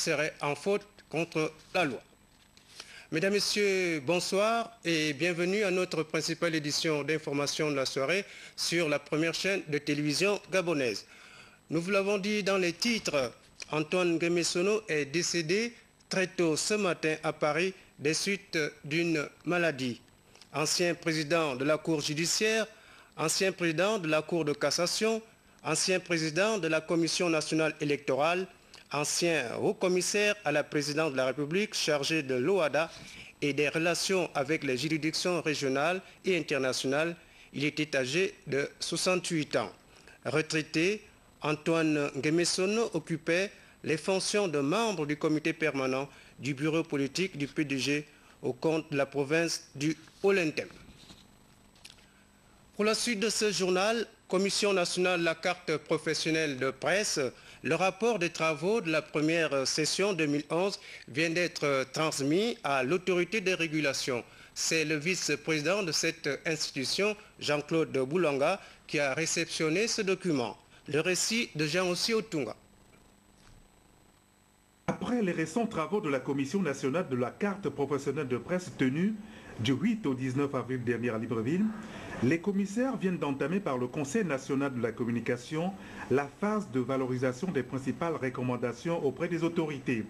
serait en faute contre la loi. Mesdames, Messieurs, bonsoir et bienvenue à notre principale édition d'information de la soirée sur la première chaîne de télévision gabonaise. Nous vous l'avons dit dans les titres, Antoine Gemesono est décédé très tôt ce matin à Paris des suites d'une maladie. Ancien président de la Cour judiciaire, ancien président de la Cour de cassation, ancien président de la Commission nationale électorale, ancien haut-commissaire à la présidence de la République chargé de l'OHADA et des relations avec les juridictions régionales et internationales, il était âgé de 68 ans. Retraité, Antoine Gemesono occupait les fonctions de membre du comité permanent du bureau politique du PDG au compte de la province du Haut-Lentem. Pour la suite de ce journal, Commission nationale de la carte professionnelle de presse, le rapport des travaux de la première session 2011 vient d'être transmis à l'autorité de régulation. C'est le vice-président de cette institution, Jean-Claude Boulanga, qui a réceptionné ce document. Le récit de Jean-Ossi Otunga. Après les récents travaux de la Commission nationale de la carte professionnelle de presse tenus du 8 au 19 avril dernier à Libreville, les commissaires viennent d'entamer par le Conseil national de la communication la phase de valorisation des principales recommandations auprès des autorités.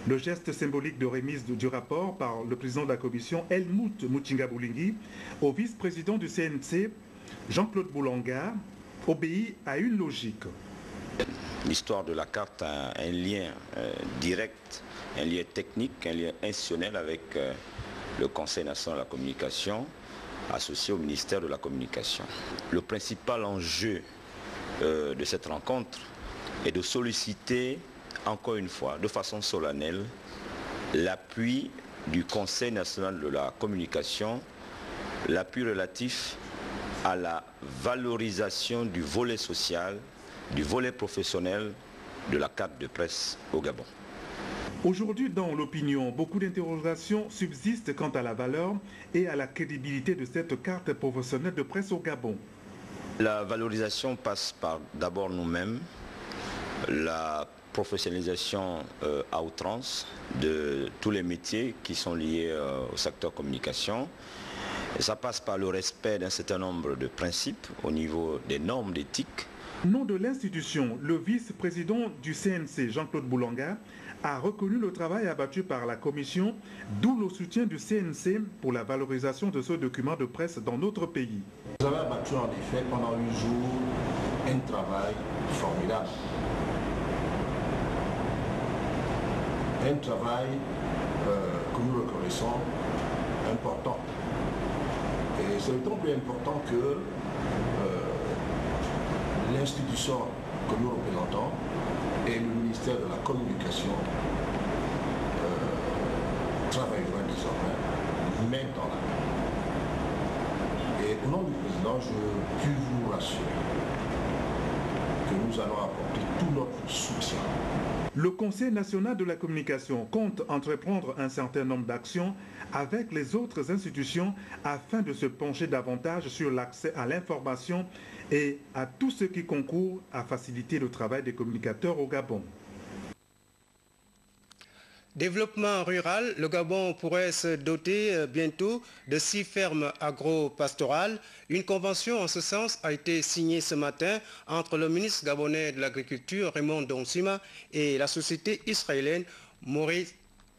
Le geste symbolique de remise du rapport par le président de la commission, Helmut Mutinga-Boulingi, au vice-président du CNC, Jean-Claude Boulanga, obéit à une logique. L'histoire de la carte a un lien direct, un lien technique, un lien institutionnel avec le Conseil national de la communication, associé au ministère de la Communication. Le principal enjeu de cette rencontre est de solliciter, encore une fois, de façon solennelle, l'appui du Conseil national de la communication, l'appui relatif à la valorisation du volet social, du volet professionnel de la carte de presse au Gabon. Aujourd'hui, dans l'opinion, beaucoup d'interrogations subsistent quant à la valeur et à la crédibilité de cette carte professionnelle de presse au Gabon. La valorisation passe par d'abord nous-mêmes, la professionnalisation à outrance de tous les métiers qui sont liés au secteur communication. Et ça passe par le respect d'un certain nombre de principes au niveau des normes d'éthique. Au nom de l'institution, le vice-président du CNC, Jean-Claude Boulanga, a reconnu le travail abattu par la commission, d'où le soutien du CNC pour la valorisation de ce document de presse dans notre pays. Vous avez abattu en effet pendant 8 jours un travail formidable. Un travail que nous reconnaissons important. Et c'est d'autant plus important que l'institution que nous représentons et le ministère de la Communication travailleront désormais main dans la main. Et au nom du président, je puis vous rassurer que nous allons apporter tout notre soutien. Le Conseil national de la communication compte entreprendre un certain nombre d'actions avec les autres institutions afin de se pencher davantage sur l'accès à l'information et à tout ce qui concourt à faciliter le travail des communicateurs au Gabon. Développement rural, le Gabon pourrait se doter bientôt de 6 fermes agro-pastorales. Une convention en ce sens a été signée ce matin entre le ministre gabonais de l'Agriculture, Raymond Donsima, et la société israélienne Mori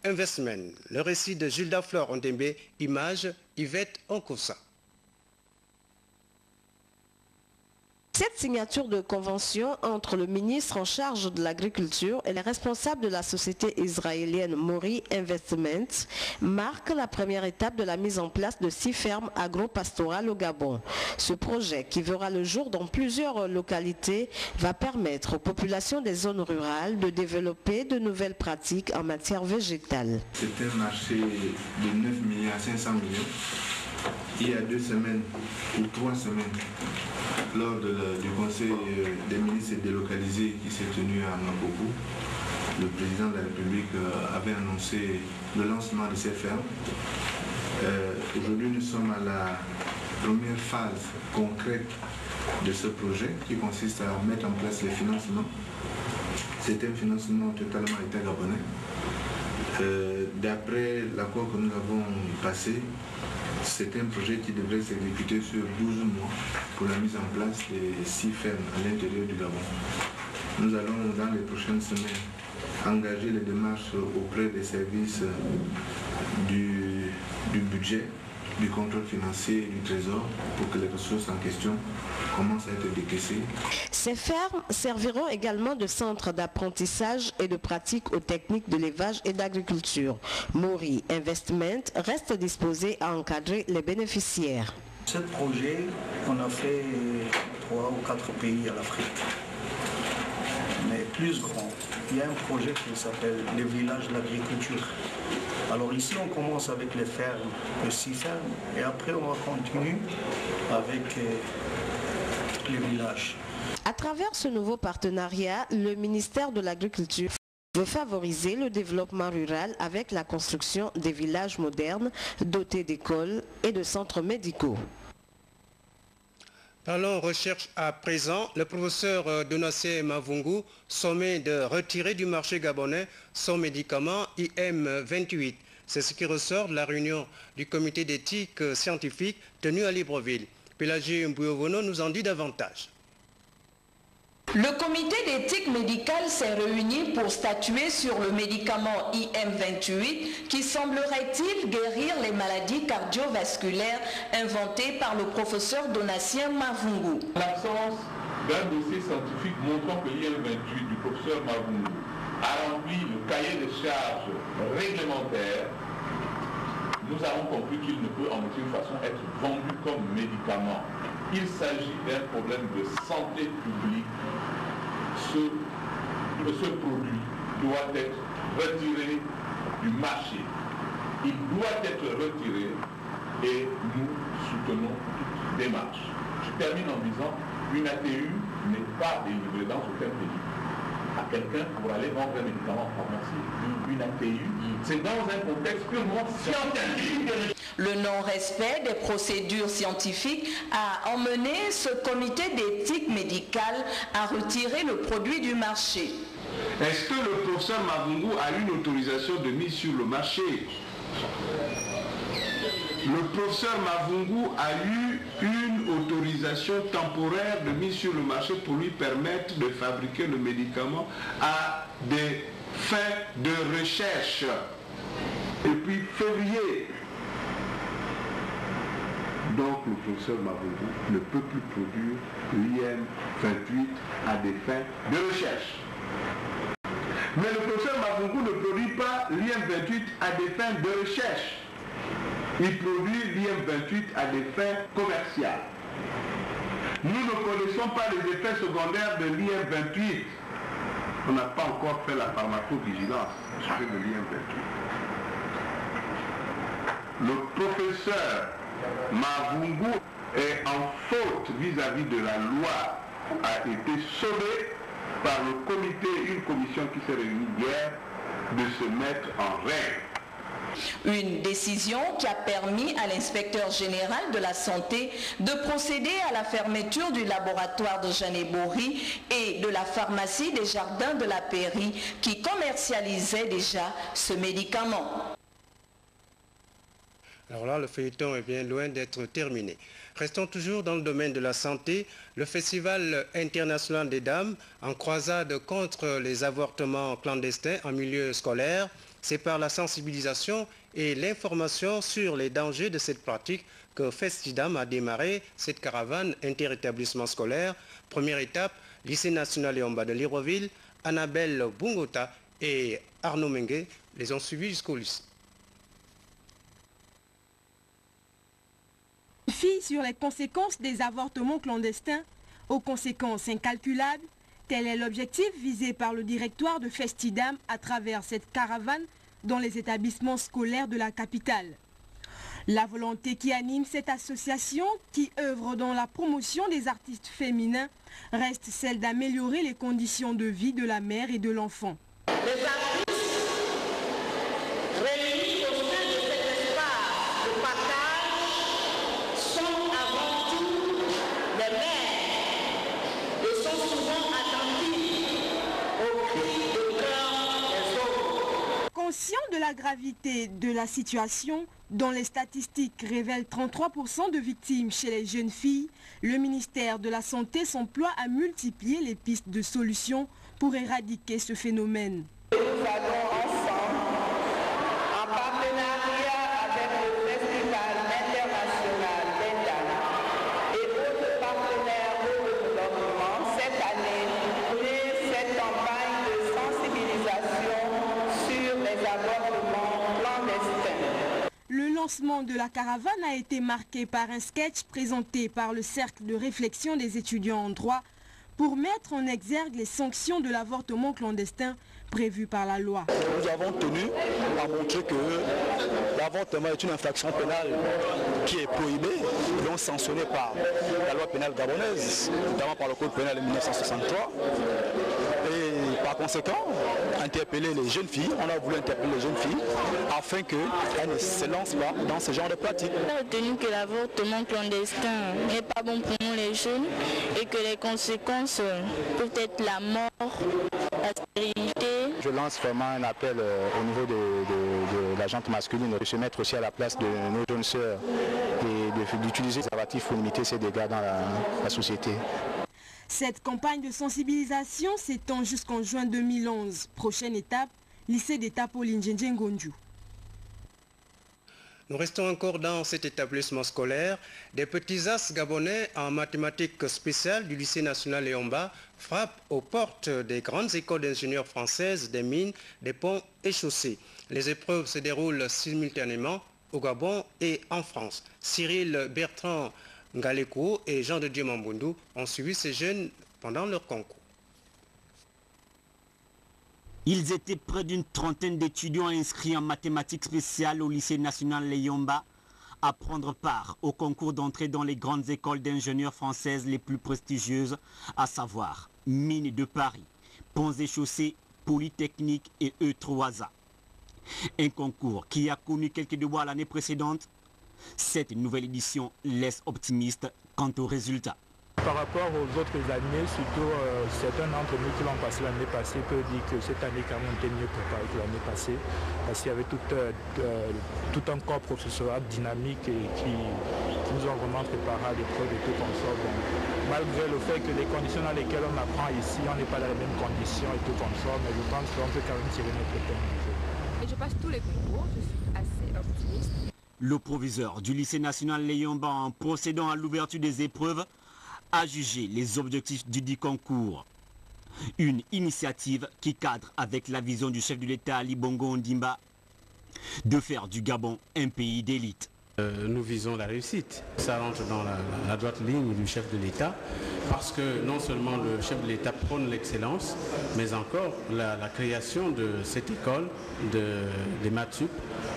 Investment. Le récit de Gilda Flore Ondembe, image Yvette Onkosa. Cette signature de convention entre le ministre en charge de l'agriculture et les responsables de la société israélienne Mori Investment marque la première étape de la mise en place de 6 fermes agro-pastorales au Gabon. Ce projet, qui verra le jour dans plusieurs localités, va permettre aux populations des zones rurales de développer de nouvelles pratiques en matière végétale. C'est un marché de 9 millions à 500 millions. Il y a 2 semaines ou 3 semaines, lors du conseil des ministres délocalisés qui s'est tenu à Mabougou, le président de la République avait annoncé le lancement de ces fermes. Aujourd'hui, nous sommes à la première phase concrète de ce projet qui consiste à mettre en place les financements. C'est un financement totalement état gabonais. l'accord que nous avons passé, c'est un projet qui devrait s'exécuter sur 12 mois pour la mise en place des 6 fermes à l'intérieur du Gabon. Nous allons dans les prochaines semaines engager les démarches auprès des services du budget, du contrôle financier et du trésor pour que les ressources en question commencent à être décaissées. Ces fermes serviront également de centre d'apprentissage et de pratique aux techniques de l'élevage et d'agriculture. Mori Investment reste disposé à encadrer les bénéficiaires. Ce projet, on a fait 3 ou 4 pays à l'Afrique, mais plus grand. Il y a un projet qui s'appelle les villages de l'agriculture. Alors ici, on commence avec les fermes, les 6 fermes, et après on va continuer avec les villages. À travers ce nouveau partenariat, le ministère de l'Agriculture veut favoriser le développement rural avec la construction des villages modernes dotés d'écoles et de centres médicaux. Parlons recherche à présent. Le professeur Donatien Mavungu sommet de retirer du marché gabonais son médicament IM28. C'est ce qui ressort de la réunion du comité d'éthique scientifique tenue à Libreville. Pélagie Mbouyovono nous en dit davantage. Le comité d'éthique médicale s'est réuni pour statuer sur le médicament IM28 qui semblerait-il guérir les maladies cardiovasculaires inventées par le professeur Donatien Mavungu. L'absence d'un dossier scientifique montrant que l'IM28 du professeur Mavungu a rempli le cahier de charges réglementaire, nous avons compris qu'il ne peut en aucune façon être vendu comme médicament. Il s'agit d'un problème de santé publique. Ce produit doit être retiré du marché. Il doit être retiré et nous soutenons toute démarche. Je termine en disant qu'une ATU n'est pas délivrée dans aucun pays à quelqu'un pour aller vendre un médicament en pharmacie. Une ATU, c'est dans un contexte purement scientifique. Le non-respect des procédures scientifiques a emmené ce comité d'éthique médicale à retirer le produit du marché. Est-ce que le professeur Mavungu a une autorisation de mise sur le marché? Le professeur Mavungu a eu une autorisation temporaire de mise sur le marché pour lui permettre de fabriquer le médicament à des fins de recherche. Et puis février, donc le professeur Mavungu ne peut plus produire l'IM28 à des fins de recherche. Mais le professeur Mavungu ne produit pas l'IM28 à des fins de recherche. Il produit l'IM28 à des fins commerciales. Nous ne connaissons pas les effets secondaires de l'IM28. On n'a pas encore fait la pharmacovigilance sur le l'IM28. Le professeur Mavungu est en faute vis-à-vis de la loi, a été sauvé par le comité, une commission qui s'est réunie hier, de se mettre en règle. Une décision qui a permis à l'inspecteur général de la santé de procéder à la fermeture du laboratoire de Janébori et de la pharmacie des Jardins de la Pairie qui commercialisait déjà ce médicament. Alors là, le feuilleton est bien loin d'être terminé. Restons toujours dans le domaine de la santé. Le Festival international des dames, en croisade contre les avortements clandestins en milieu scolaire, c'est par la sensibilisation et l'information sur les dangers de cette pratique que Festidam a démarré cette caravane interétablissement scolaire. Première étape, lycée national Léomba de Libreville, Annabelle Bungota et Arnaud Mengue les ont suivis jusqu'au lycée. Sur les conséquences des avortements clandestins, aux conséquences incalculables, tel est l'objectif visé par le directoire de Festidam à travers cette caravane dans les établissements scolaires de la capitale. La volonté qui anime cette association, qui œuvre dans la promotion des artistes féminins, reste celle d'améliorer les conditions de vie de la mère et de l'enfant. Les artistes réunis au sein de cet espace de partage sont avant tout les mères et sont souvent attentifs aux cris de cœur des autres. Conscient de la gravité de la situation, dont les statistiques révèlent 33% de victimes chez les jeunes filles, le ministère de la Santé s'emploie à multiplier les pistes de solutions pour éradiquer ce phénomène. Nous allons ensemble, en partenariat avec le Festival international des dames et autres partenaires au développement, cette année, mener cette campagne de sensibilisation sur les avortements clandestins. Le lancement de la caravane a été marqué par un sketch présenté par le Cercle de réflexion des étudiants en droit pour mettre en exergue les sanctions de l'avortement clandestin prévues par la loi. Nous avons tenu à montrer que l'avortement est une infraction pénale qui est prohibée, donc sanctionnée par la loi pénale gabonaise, notamment par le code pénal de 1963. Et par conséquent, interpeller les jeunes filles, on a voulu interpeller les jeunes filles afin qu'elles ne se lancent pas dans ce genre de pratiques. On a retenu que l'avortement clandestin n'est pas bon pour nous les jeunes et que les conséquences peuvent être la mort, la stérilité. Je lance vraiment un appel au niveau de la gente masculine de se mettre aussi à la place de nos jeunes sœurs et d'utiliser des préservatifs pour limiter ces dégâts dans la société. Cette campagne de sensibilisation s'étend jusqu'en juin 2011. Prochaine étape, lycée d'État Pauline Ngonju. Nous restons encore dans cet établissement scolaire. Des petits as gabonais en mathématiques spéciales du lycée national Léomba frappent aux portes des grandes écoles d'ingénieurs françaises des mines, des ponts et chaussées. Les épreuves se déroulent simultanément au Gabon et en France. Cyril Bertrand Ngaleko et Jean de Dieu Mambundu ont suivi ces jeunes pendant leur concours. Ils étaient près d'une trentaine d'étudiants inscrits en mathématiques spéciales au lycée national Léomba à prendre part au concours d'entrée dans les grandes écoles d'ingénieurs françaises les plus prestigieuses, à savoir Mines de Paris, Ponts et Chaussées, Polytechnique et E3A. Un concours qui a connu quelques déboires l'année précédente. Cette nouvelle édition laisse optimiste quant aux résultats. Par rapport aux autres années, surtout certains d'entre nous qui l'ont passé l'année passée peuvent dire que cette année quand même était mieux préparée que l'année passée, parce qu'il y avait tout un corps professoral dynamique et qui nous ont vraiment préparé à l'épreuve et tout comme ça. Bon, malgré le fait que les conditions dans lesquelles on apprend ici, on n'est pas dans les mêmes conditions et tout comme ça, mais je pense qu'on peut quand même tirer notre épingle. Et je passe tous les concours, je suis assez optimiste. Le proviseur du lycée national Léomba, en procédant à l'ouverture des épreuves, a jugé les objectifs du dit concours. Une initiative qui cadre avec la vision du chef de l'État Ali Bongo Ondimba de faire du Gabon un pays d'élite. Nous visons la réussite. Ça rentre dans la droite ligne du chef de l'État parce que non seulement le chef de l'État prône l'excellence, mais encore la création de cette école des maths sup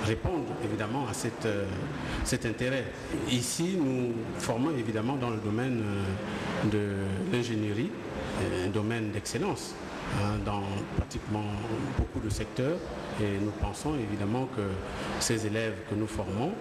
répond évidemment à cet intérêt. Ici, nous formons évidemment dans le domaine de l'ingénierie, un domaine d'excellence dans pratiquement beaucoup de secteurs et nous pensons évidemment que ces élèves que nous formons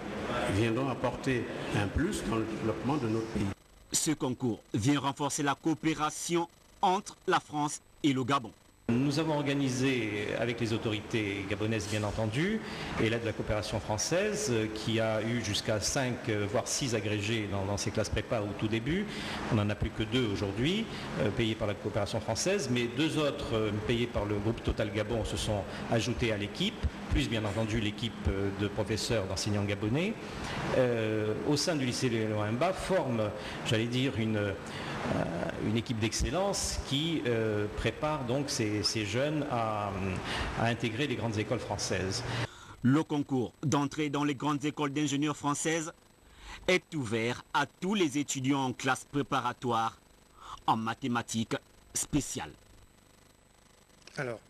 viendront apporter un plus dans le développement de notre pays. Ce concours vient renforcer la coopération entre la France et le Gabon. Nous avons organisé avec les autorités gabonaises bien entendu et l'aide de la coopération française qui a eu jusqu'à 5 voire 6 agrégés dans ces classes prépa au tout début. On n'en a plus que 2 aujourd'hui payés par la coopération française, mais 2 autres payés par le groupe Total Gabon se sont ajoutés à l'équipe, plus bien entendu l'équipe de professeurs d'enseignants gabonais. Au sein du lycée Léomba forme, j'allais dire, une équipe d'excellence qui prépare donc ces jeunes à intégrer les grandes écoles françaises. Le concours d'entrée dans les grandes écoles d'ingénieurs françaises est ouvert à tous les étudiants en classe préparatoire en mathématiques spéciales. Alors,